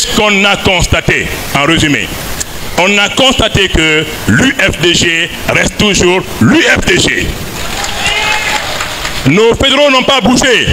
Qu'est-ce qu'on a constaté, en résumé? On a constaté que l'UFDG reste toujours l'UFDG. Nos fédéraux n'ont pas bougé.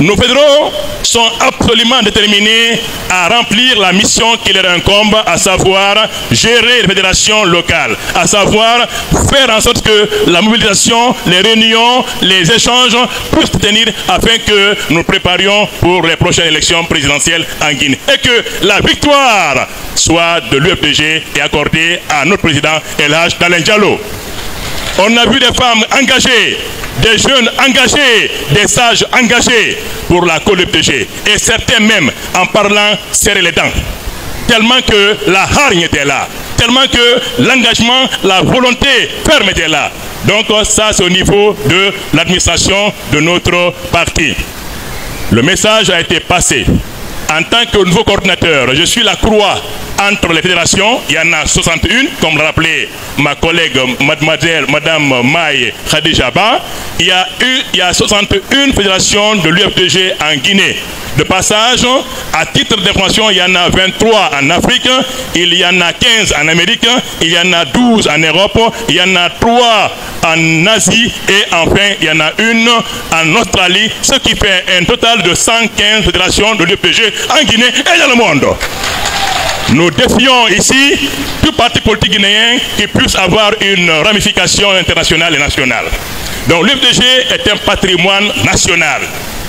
Nos fédéraux sont absolument déterminés à remplir la mission qui leur incombe, à savoir gérer les fédérations locales, à savoir faire en sorte que la mobilisation, les réunions, les échanges puissent se tenir afin que nous préparions pour les prochaines élections présidentielles en Guinée. Et que la victoire soit de l'UFDG et accordée à notre président El Hadj Dalen Diallo. On a vu des femmes engagées, des jeunes engagés, des sages engagés pour la co-UFDG. Et certains même, en parlant, serraient les dents. Tellement que la hargne était là. Tellement que l'engagement, la volonté ferme était là. Donc ça, c'est au niveau de l'administration de notre parti. Le message a été passé. En tant que nouveau coordinateur, je suis la croix entre les fédérations. Il y en a 61, comme l'a rappelé ma collègue Madame Maï Khadijaba. Il y a 61 fédérations de l'UFDG en Guinée. De passage, à titre d'information, il y en a 23 en Afrique, il y en a 15 en Amérique, il y en a 12 en Europe, il y en a 3 en Asie et enfin il y en a une en Australie, ce qui fait un total de 115 fédérations de l'UFDG en Guinée et dans le monde. Nous défions ici tout parti politique guinéen qui puisse avoir une ramification internationale et nationale. Donc l'UFDG est un patrimoine national.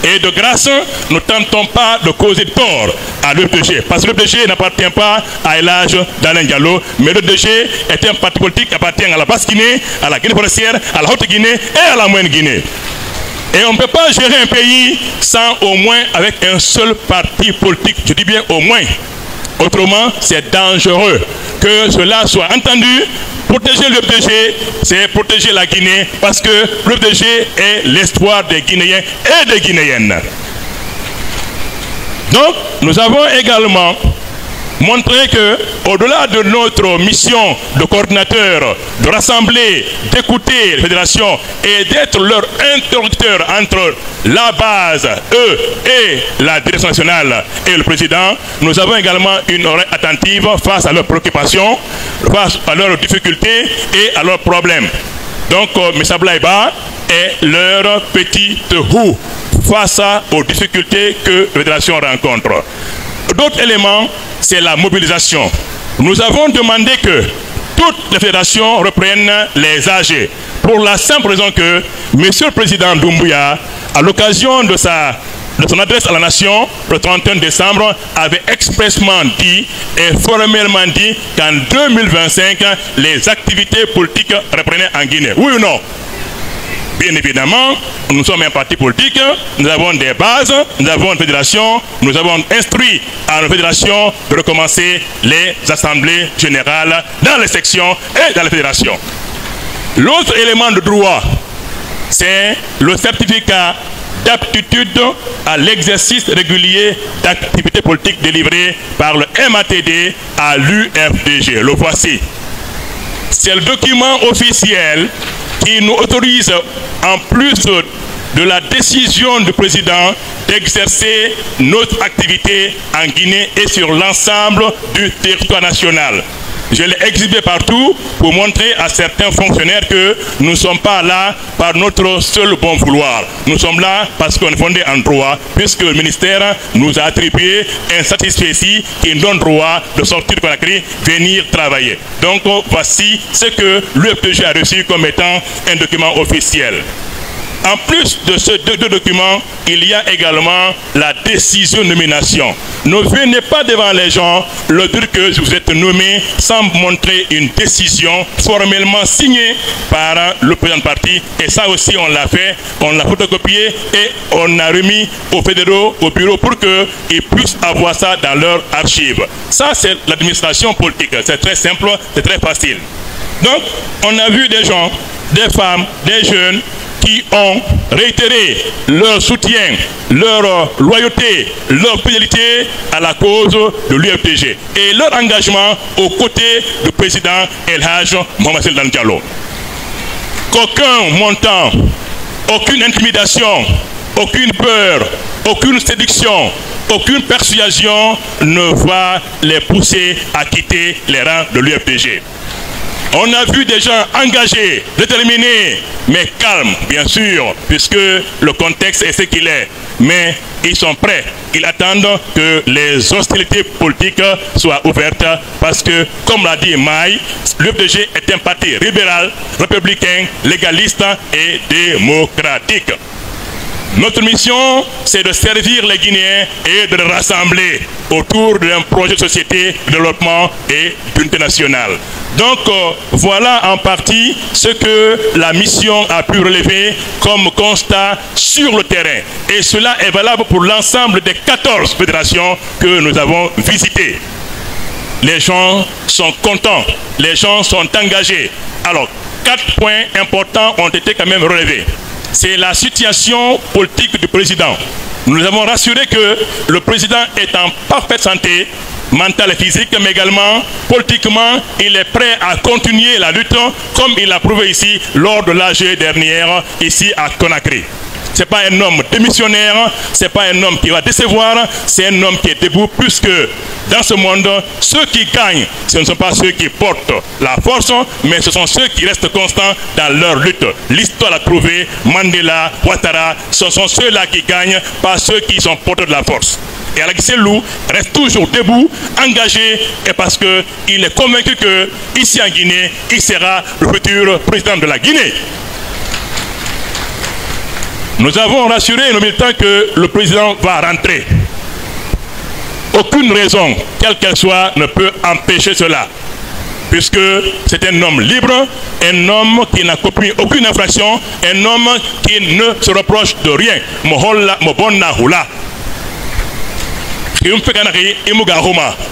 Et de grâce, nous ne tentons pas de causer tort à l'UFDG. Parce que l'UFDG n'appartient pas à El Hadj Dalen Diallo, mais l'UFDG est un parti politique qui appartient à la Basse-Guinée, à la Guinée forestière, à la Haute-Guinée et à la Moyenne-Guinée. Et on ne peut pas gérer un pays sans au moins avec un seul parti politique. Je dis bien au moins. Autrement, c'est dangereux que cela soit entendu. Protéger l'UFDG, c'est protéger la Guinée, parce que l'UFDG est l'espoir des Guinéens et des Guinéennes. Donc, nous avons également montré que, au-delà de notre mission de coordinateur, de rassembler, d'écouter les fédérations et d'être leur interlocuteur entre la base, eux, et la direction nationale et le président, nous avons également une oreille attentive face à leurs préoccupations, face à leurs difficultés et à leurs problèmes. Donc, M. Sablaïba est leur petite roue face aux difficultés que la fédération rencontre. D'autres éléments, c'est la mobilisation. Nous avons demandé que toutes les fédérations reprennent les AG pour la simple raison que M. le Président Doumbouya, à l'occasion de son adresse à la nation le 31 décembre, avait expressément dit et formellement dit qu'en 2025, les activités politiques reprenaient en Guinée. Oui ou non? Bien évidemment, nous sommes un parti politique, nous avons des bases, nous avons une fédération, nous avons instruit à nos fédérations de recommencer les assemblées générales dans les sections et dans les fédérations. L'autre élément de droit, c'est le certificat d'aptitude à l'exercice régulier d'activités politiques délivré par le MATD à l'UFDG. Le voici. C'est le document officiel qui nous autorise, en plus de la décision du président, d'exercer notre activité en Guinée et sur l'ensemble du territoire national. Je l'ai exhibé partout pour montrer à certains fonctionnaires que nous ne sommes pas là par notre seul bon vouloir. Nous sommes là parce qu'on est fondé en droit, puisque le ministère nous a attribué un satisfecit qui nous donne droit de sortir de Conakry, venir travailler. Donc voici ce que l'UFDG a reçu comme étant un document officiel. En plus de ces deux documents, il y a également la décision de nomination. Ne venez pas devant les gens leur dire que vous êtes nommé sans montrer une décision formellement signée par le président de parti. Et ça aussi, on l'a fait, on l'a photocopié et on a remis aux fédéraux, au bureau, pour qu'ils puissent avoir ça dans leur archive. Ça, c'est l'administration politique. C'est très simple, c'est très facile. Donc, on a vu des gens, des femmes, des jeunes, qui ont réitéré leur soutien, leur loyauté, leur fidélité à la cause de l'UFDG et leur engagement aux côtés du président El Hadj Mohamed Dalen Diallo. Qu'aucun montant, aucune intimidation, aucune peur, aucune séduction, aucune persuasion ne va les pousser à quitter les rangs de l'UFDG. On a vu des gens engagés, déterminés, mais calmes, bien sûr, puisque le contexte est ce qu'il est. Mais ils sont prêts. Ils attendent que les hostilités politiques soient ouvertes parce que, comme l'a dit Maï, l'UFDG est un parti libéral, républicain, légaliste et démocratique. Notre mission, c'est de servir les Guinéens et de les rassembler autour d'un projet de société, de développement et d'unité nationale. Donc, voilà en partie ce que la mission a pu relever comme constat sur le terrain. Et cela est valable pour l'ensemble des 14 fédérations que nous avons visitées. Les gens sont contents, les gens sont engagés. Alors, 4 points importants ont été quand même relevés. C'est la situation politique du président. Nous avons rassuré que le président est en parfaite santé, mentale et physique, mais également politiquement, il est prêt à continuer la lutte comme il l'a prouvé ici lors de l'AG dernière, ici à Conakry. Ce n'est pas un homme démissionnaire, ce n'est pas un homme qui va décevoir, c'est un homme qui est debout, puisque dans ce monde, ceux qui gagnent, ce ne sont pas ceux qui portent la force, mais ce sont ceux qui restent constants dans leur lutte. L'histoire a prouvé, Mandela, Ouattara, ce sont ceux-là qui gagnent, pas ceux qui sont porteurs de la force. Et Alain Guissé-Lou reste toujours debout, engagé, et parce qu'il est convaincu que ici en Guinée, il sera le futur président de la Guinée. Nous avons rassuré nos militants que le président va rentrer. Aucune raison, quelle qu'elle soit, ne peut empêcher cela. Puisque c'est un homme libre, un homme qui n'a commis aucune infraction, un homme qui ne se reproche de rien.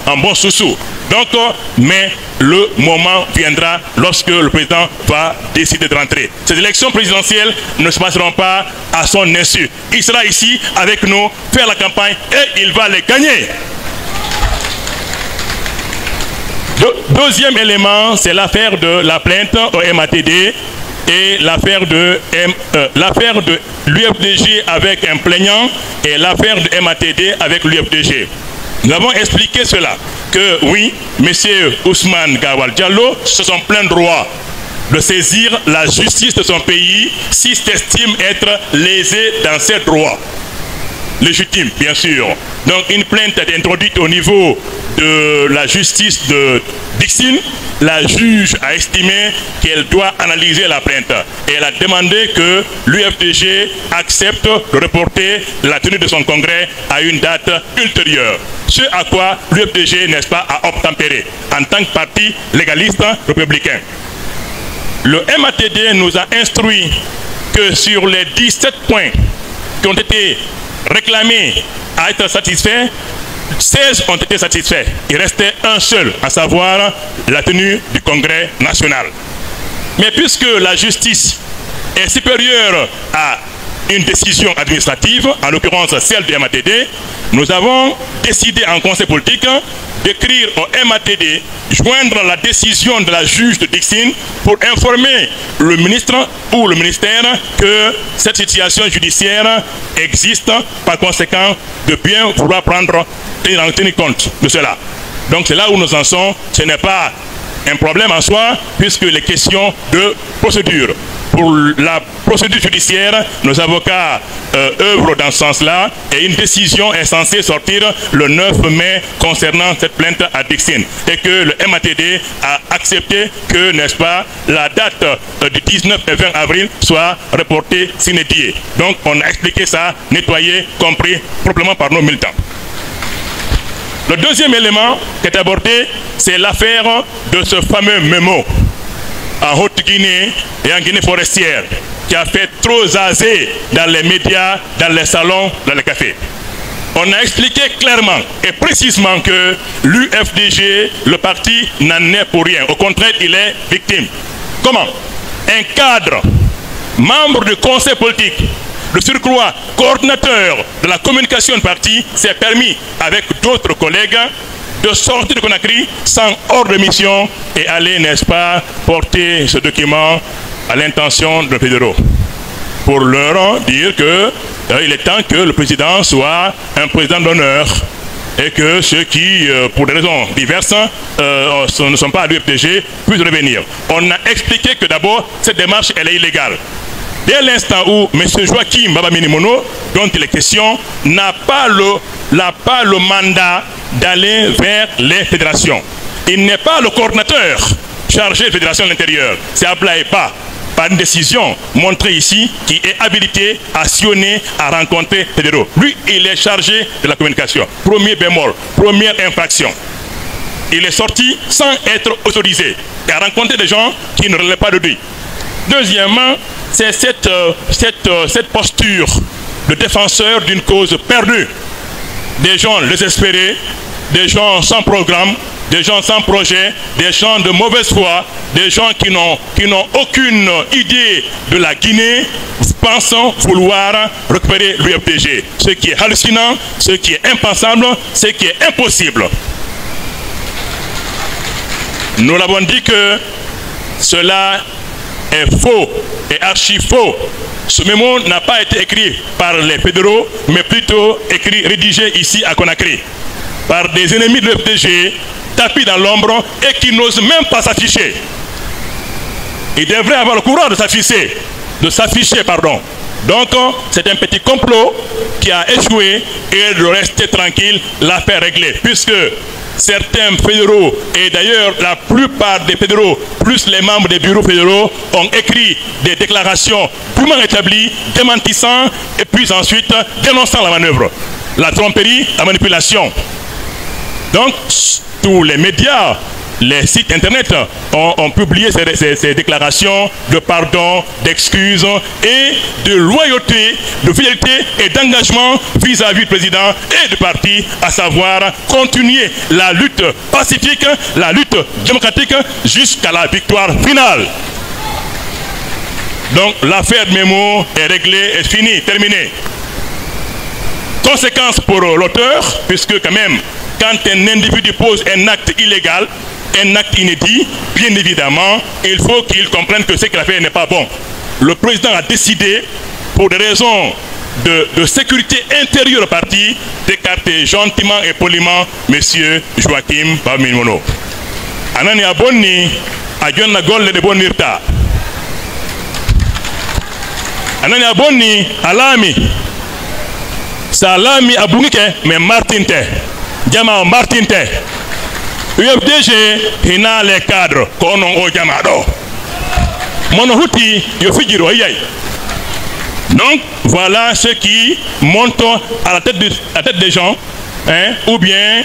En bon sous-sous. Donc, mais le moment viendra lorsque le président va décider de rentrer. Ces élections présidentielles ne se passeront pas à son insu. Il sera ici avec nous, faire la campagne et il va les gagner. Deuxième élément, c'est l'affaire de la plainte au MATD et l'affaire de l'UFDG avec un plaignant et l'affaire de MATD avec l'UFDG. Nous avons expliqué cela, que oui, M. Ousmane Gawal Diallo se sont plein droit de saisir la justice de son pays s'il s'estime être lésé dans ses droits. Légitime, bien sûr. Donc une plainte est introduite au niveau de la justice de Dixine. La juge a estimé qu'elle doit analyser la plainte. Et elle a demandé que l'UFDG accepte de reporter la tenue de son congrès à une date ultérieure. Ce à quoi l'UFDG, n'est-ce pas, a obtempéré en tant que parti légaliste républicain. Le MATD nous a instruit que sur les 17 points qui ont été réclamés à être satisfaits, 16 ont été satisfaits. Il restait un seul, à savoir la tenue du Congrès national. Mais puisque la justice est supérieure à une décision administrative, en l'occurrence celle du MATD, nous avons décidé en conseil politique d'écrire au MATD, joindre la décision de la juge de Dixine pour informer le ministre ou le ministère que cette situation judiciaire existe, par conséquent de bien vouloir tenir compte de cela. Donc c'est là où nous en sommes. Ce n'est pas un problème en soi, puisque les questions de procédure. Pour la procédure judiciaire, nos avocats œuvrent dans ce sens-là et une décision est censée sortir le 9 mai concernant cette plainte à Dixine. Et que le MATD a accepté que, n'est-ce pas, la date du 19 et 20 avril soit reportée sine die. Donc on a expliqué ça, nettoyé, compris proprement par nos militants. Le deuxième élément qui est abordé, c'est l'affaire de ce fameux mémo en Haute-Guinée et en Guinée forestière, qui a fait trop jaser dans les médias, dans les salons, dans les cafés. On a expliqué clairement et précisément que l'UFDG, le parti, n'en est pour rien. Au contraire, il est victime. Comment? Un cadre, membre du conseil politique, de surcroît coordinateur de la communication du parti, s'est permis, avec d'autres collègues, de sortir de Conakry sans ordre de mission et aller, n'est-ce pas, porter ce document à l'intention de fédéraux. pour leur dire que il est temps que le président soit un président d'honneur et que ceux qui, pour des raisons diverses, ne sont pas à l'UFDG puissent revenir. On a expliqué que d'abord, cette démarche, elle est illégale. Dès l'instant où M. Joachim Baba Minimono, dont il est question, n'a pas le mandat d'aller vers les fédérations. Il n'est pas le coordinateur chargé de la fédération de l'intérieur. C'est Ablaye Ba, par une décision montrée ici, qui est habilité à sillonner, à rencontrer les fédéraux. Lui, il est chargé de la communication. Premier bémol, première infraction. Il est sorti sans être autorisé et a rencontré des gens qui ne relèvent pas de lui. Deuxièmement, c'est cette posture de défenseur d'une cause perdue. Des gens désespérés, des gens sans programme, des gens sans projet, des gens de mauvaise foi, des gens qui n'ont aucune idée de la Guinée, pensant vouloir récupérer l'UFDG. Ce qui est hallucinant, ce qui est impensable, ce qui est impossible. Nous l'avons dit que cela est faux et archi faux. Ce mémo n'a pas été écrit par les fédéraux, mais plutôt écrit, rédigé ici à Conakry, par des ennemis de l'UFDG, tapis dans l'ombre et qui n'osent même pas s'afficher. Ils devraient avoir le courage de s'afficher, pardon. Donc, c'est un petit complot qui a échoué et de rester tranquille, l'affaire réglée, puisque certains fédéraux, et d'ailleurs la plupart des fédéraux, plus les membres des bureaux fédéraux, ont écrit des déclarations purement établies, démentissant, et puis ensuite dénonçant la manœuvre, la tromperie, la manipulation. Donc, tous les médias, les sites internet ont publié ces déclarations de pardon, d'excuses et de loyauté, de fidélité et d'engagement vis-à-vis du président et du parti, à savoir continuer la lutte pacifique, la lutte démocratique jusqu'à la victoire finale. Donc l'affaire de Mémo est réglée, est finie, terminée. Conséquence pour l'auteur, puisque quand même, quand un individu pose un acte illégal, un acte inédit, bien évidemment, il faut qu'il comprenne que ce qu'il a fait n'est pas bon. Le président a décidé, pour des raisons de sécurité intérieure au parti, d'écarter gentiment et poliment M. Joachim Baba Minimono. Anani abonni, adjonna golle de bonirta. Anani abonni, alami. Salami abungike, mais Martinte. Jama Martinte. UFDG hina les cadres konon o jamado monohuti yo fijiro yai. Donc voilà ce qui monte à la tête des gens, hein, ou bien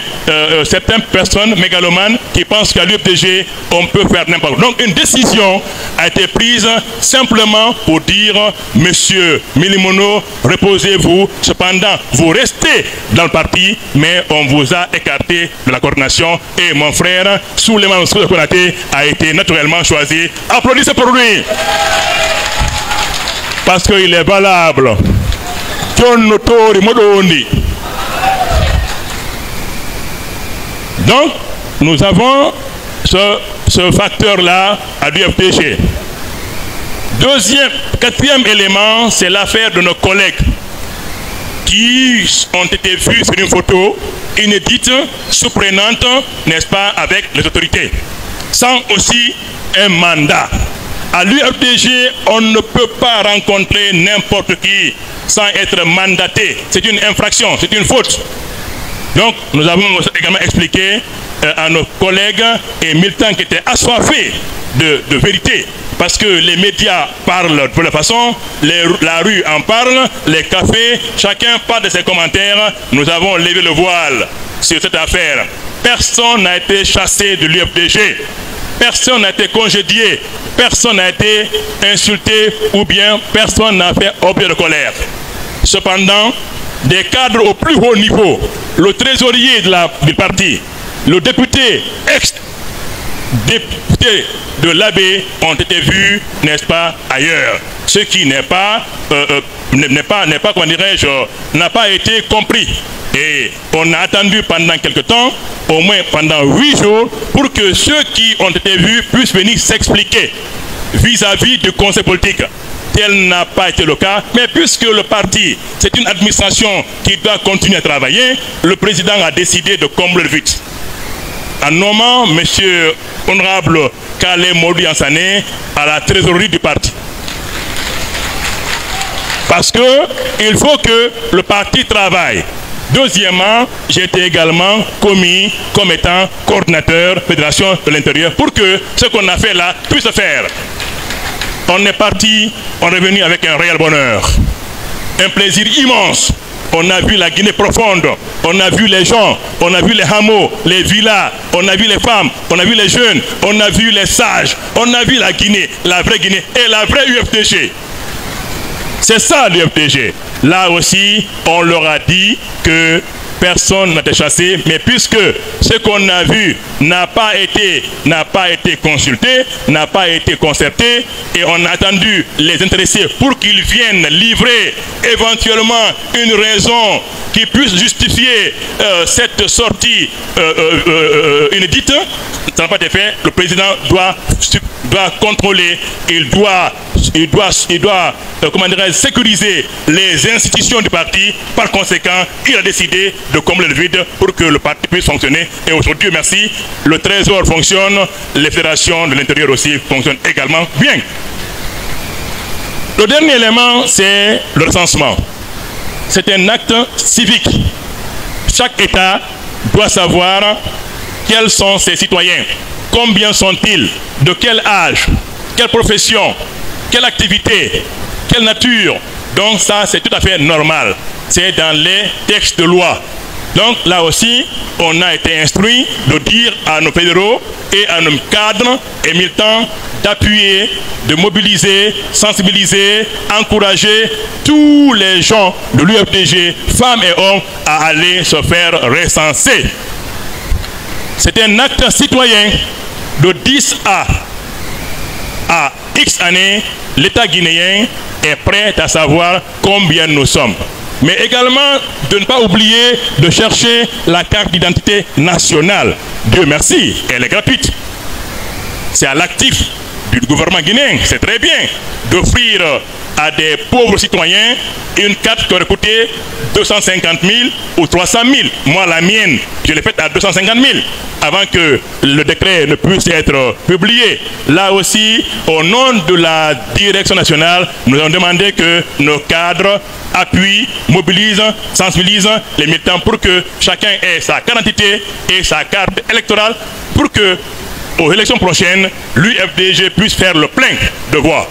certaines personnes mégalomanes qui pensent qu'à l'UFDG on peut faire n'importe quoi. Donc une décision a été prise simplement pour dire monsieur Minimono, reposez-vous, cependant vous restez dans le parti, mais on vous a écarté de la coordination et mon frère Souleymane Konaté a été naturellement choisi. Applaudissez pour lui parce qu'il est valable. Donc, nous avons ce facteur-là à l'UFDG. Quatrième élément, c'est l'affaire de nos collègues qui ont été vus sur une photo inédite, surprenante, n'est-ce pas, avec les autorités, sans aussi un mandat. À l'UFDG, on ne peut pas rencontrer n'importe qui sans être mandaté. C'est une infraction, c'est une faute. Donc, nous avons également expliqué à nos collègues et militants qui étaient assoiffés de vérité, parce que les médias parlent de la façon, la rue en parle, les cafés, chacun parle de ses commentaires. Nous avons levé le voile sur cette affaire. Personne n'a été chassé de l'UFDG. Personne n'a été congédié, personne n'a été insulté ou bien personne n'a fait objet de colère. Cependant, des cadres au plus haut niveau, le trésorier du parti, le député, ex-député de l'AB ont été vus, n'est-ce pas, ailleurs. Ce qui n'est pas, comment dirais-je, n'a pas été compris. Et on a attendu pendant quelque temps, au moins pendant 8 jours, pour que ceux qui ont été vus puissent venir s'expliquer vis-à-vis du conseil politique. tel n'a pas été le cas, mais puisque le parti, c'est une administration qui doit continuer à travailler, le président a décidé de combler le vide en nommant M. Honorable Kale Moudi Ansané à la trésorerie du parti. Parce qu'il faut que le parti travaille. Deuxièmement, j'ai été également commis comme étant coordinateur Fédération de l'Intérieur pour que ce qu'on a fait là puisse se faire. On est parti, on est revenu avec un réel bonheur, un plaisir immense. On a vu la Guinée profonde, on a vu les gens, on a vu les hameaux, les villas, on a vu les femmes, on a vu les jeunes, on a vu les sages, on a vu la Guinée, la vraie Guinée et la vraie UFDG. C'est ça l'UFDG. Là aussi, on leur a dit que personne n'a été chassé, mais puisque ce qu'on a vu n'a pas été consulté, n'a pas été concerté, et on a attendu les intéressés pour qu'ils viennent livrer éventuellement une raison qui puisse justifier cette sortie inédite, ça n'a pas été fait. Le président doit contrôler, il doit comment dirais-je, sécuriser les institutions du parti. Par conséquent, il a décidé de combler le vide pour que le parti puisse fonctionner. Et aujourd'hui, merci, le Trésor fonctionne, les fédérations de l'intérieur aussi fonctionnent également bien. Le dernier élément, c'est le recensement. C'est un acte civique. Chaque État doit savoir quels sont ses citoyens, combien sont-ils, de quel âge, quelle profession, quelle activité, quelle nature. Donc ça, c'est tout à fait normal. C'est dans les textes de loi. Donc là aussi, on a été instruit de dire à nos fédéraux et à nos cadres et militants d'appuyer, de mobiliser, sensibiliser, encourager tous les gens de l'UFDG, femmes et hommes, à aller se faire recenser. C'est un acte citoyen. De 10 à X années, l'État guinéen est prêt à savoir combien nous sommes. Mais également de ne pas oublier de chercher la carte d'identité nationale. Dieu merci, elle est gratuite. C'est à l'actif du gouvernement guinéen, c'est très bien d'offrir à des pauvres citoyens une carte qui aurait coûté 250 000 ou 300 000. Moi, la mienne, je l'ai faite à 250 000 avant que le décret ne puisse être publié. Là aussi, au nom de la direction nationale, nous avons demandé que nos cadres appuient, mobilisent, sensibilisent les militants pour que chacun ait sa carte d'identité et sa carte électorale pour que, aux élections prochaines, l'UFDG puisse faire le plein de voix.